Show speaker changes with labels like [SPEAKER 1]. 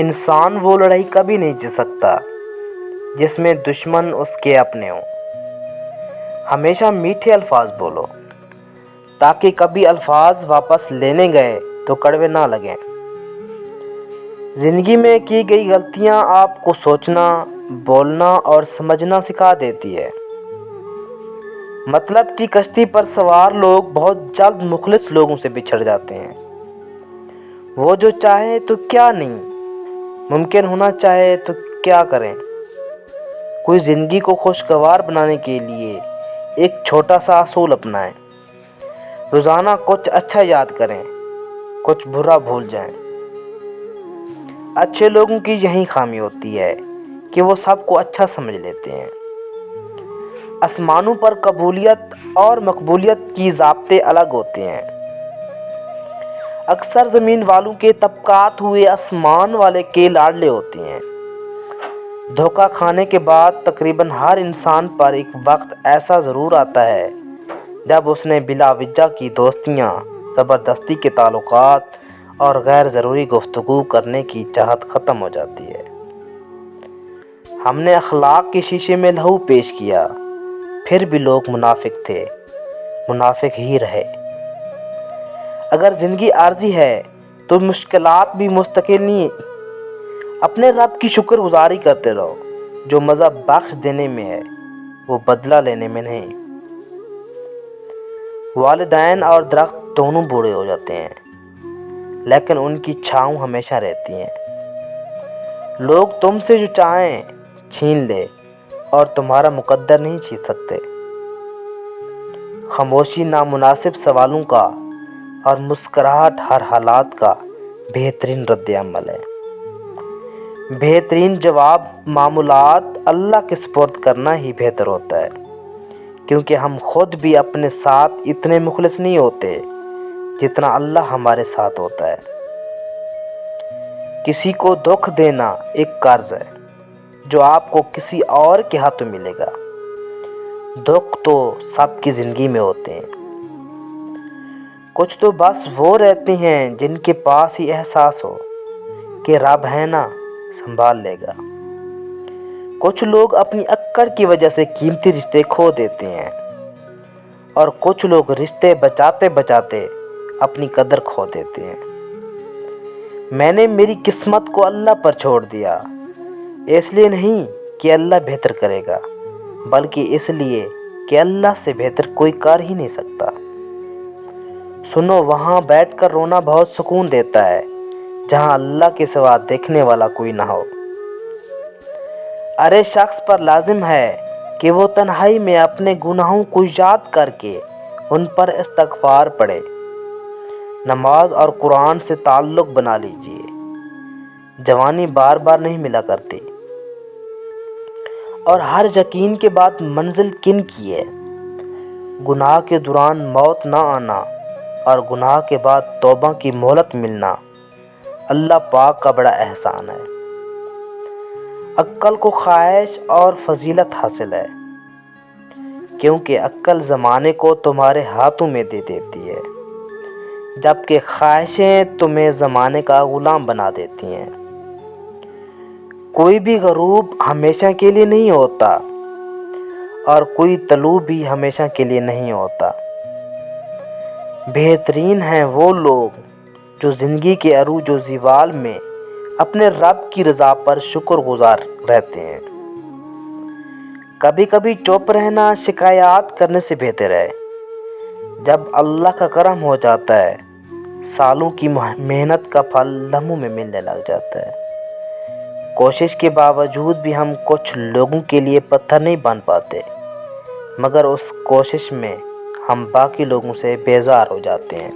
[SPEAKER 1] انسان وہ لڑائی کبھی نہیں جیت سکتا جس میں دشمن اس کے اپنے ہوں۔ ہمیشہ میٹھے الفاظ بولو تاکہ کبھی الفاظ واپس لینے گئے تو کڑوے نہ لگیں۔ زندگی میں کی گئی غلطیاں آپ کو سوچنا، بولنا اور سمجھنا سکھا دیتی ہے۔ مطلب کی کشتی پر سوار لوگ بہت جلد مخلص لوگوں سے بچھڑ جاتے ہیں۔ وہ جو چاہے تو کیا نہیں، ممکن ہونا چاہے تو کیا کریں۔ کوئی زندگی کو خوشگوار بنانے کے لیے ایک چھوٹا سا اصول اپنائیں۔ روزانہ کچھ اچھا یاد کریں، کچھ برا بھول جائیں۔ اچھے لوگوں کی یہی خامی ہوتی ہے کہ وہ سب کو اچھا سمجھ لیتے ہیں۔ آسمانوں پر قبولیت اور مقبولیت کی ضابطے الگ ہوتے ہیں۔ اکثر زمین والوں کے طبقات ہوئے آسمان والے کے لاڈلے ہوتے ہیں۔ دھوکہ کھانے کے بعد تقریباً ہر انسان پر ایک وقت ایسا ضرور آتا ہے جب اس نے بلا وجہ کی دوستیاں، زبردستی کے تعلقات اور غیر ضروری گفتگو کرنے کی چاہت ختم ہو جاتی ہے۔ ہم نے اخلاق کے شیشے میں لہو پیش کیا، پھر بھی لوگ منافق تھے، منافق ہی رہے۔ اگر زندگی عارضی ہے تو مشکلات بھی مستقل نہیں۔ اپنے رب کی شکر گزاری کرتے رہو، جو مزہ بخش دینے میں ہے، وہ بدلہ لینے میں نہیں۔ والدین اور درخت دونوں بوڑھے ہو جاتے ہیں، لیکن ان کی چھاؤں ہمیشہ رہتی ہیں۔ لوگ تم سے جو چاہیں چھین لے اور تمہارا مقدر نہیں چھین سکتے۔ خاموشی نامناسب سوالوں کا اور مسکراہٹ ہر حالات کا بہترین رد عمل ہے۔ بہترین جواب معاملات اللہ کے سپرد کرنا ہی بہتر ہوتا ہے، کیونکہ ہم خود بھی اپنے ساتھ اتنے مخلص نہیں ہوتے جتنا اللہ ہمارے ساتھ ہوتا ہے۔ کسی کو دکھ دینا ایک قرض ہے جو آپ کو کسی اور کے ہاتھوں ملے گا۔ دکھ تو سب کی زندگی میں ہوتے ہیں، کچھ تو بس وہ رہتے ہیں جن کے پاس ہی احساس ہو کہ رب ہے نا، سنبھال لے گا۔ کچھ لوگ اپنی اکڑ کی وجہ سے قیمتی رشتے کھو دیتے ہیں، اور کچھ لوگ رشتے بچاتے بچاتے اپنی قدر کھو دیتے ہیں۔ میں نے میری قسمت کو اللہ پر چھوڑ دیا، اس لیے نہیں کہ اللہ بہتر کرے گا، بلکہ اس لیے کہ اللہ سے بہتر کوئی کر ہی نہیں سکتا۔ سنو، وہاں بیٹھ کر رونا بہت سکون دیتا ہے جہاں اللہ کے سوا دیکھنے والا کوئی نہ ہو۔ ارے شخص پر لازم ہے کہ وہ تنہائی میں اپنے گناہوں کو یاد کر کے ان پر استغفار پڑھے۔ نماز اور قرآن سے تعلق بنا لیجئے۔ جوانی بار بار نہیں ملا کرتی، اور ہر یقین کے بعد منزل کن کی ہے۔ گناہ کے دوران موت نہ آنا اور گناہ کے بعد توبہ کی مہلت ملنا اللہ پاک کا بڑا احسان ہے۔ عقل کو خواہش اور فضیلت حاصل ہے، کیونکہ عقل زمانے کو تمہارے ہاتھوں میں دے دیتی ہے، جبکہ خواہشیں تمہیں زمانے کا غلام بنا دیتی ہیں۔ کوئی بھی غروب ہمیشہ کے لیے نہیں ہوتا، اور کوئی طلوع بھی ہمیشہ کے لیے نہیں ہوتا۔ بہترین ہیں وہ لوگ جو زندگی کے عروج و زوال میں اپنے رب کی رضا پر شکر گزار رہتے ہیں۔ کبھی کبھی چپ رہنا شکایات کرنے سے بہتر ہے۔ جب اللہ کا کرم ہو جاتا ہے، سالوں کی محنت کا پھل لمحوں میں ملنے لگ جاتا ہے۔ کوشش کے باوجود بھی ہم کچھ لوگوں کے لیے پتھر نہیں بن پاتے، مگر اس کوشش میں ہم باقی لوگوں سے بیزار ہو جاتے ہیں۔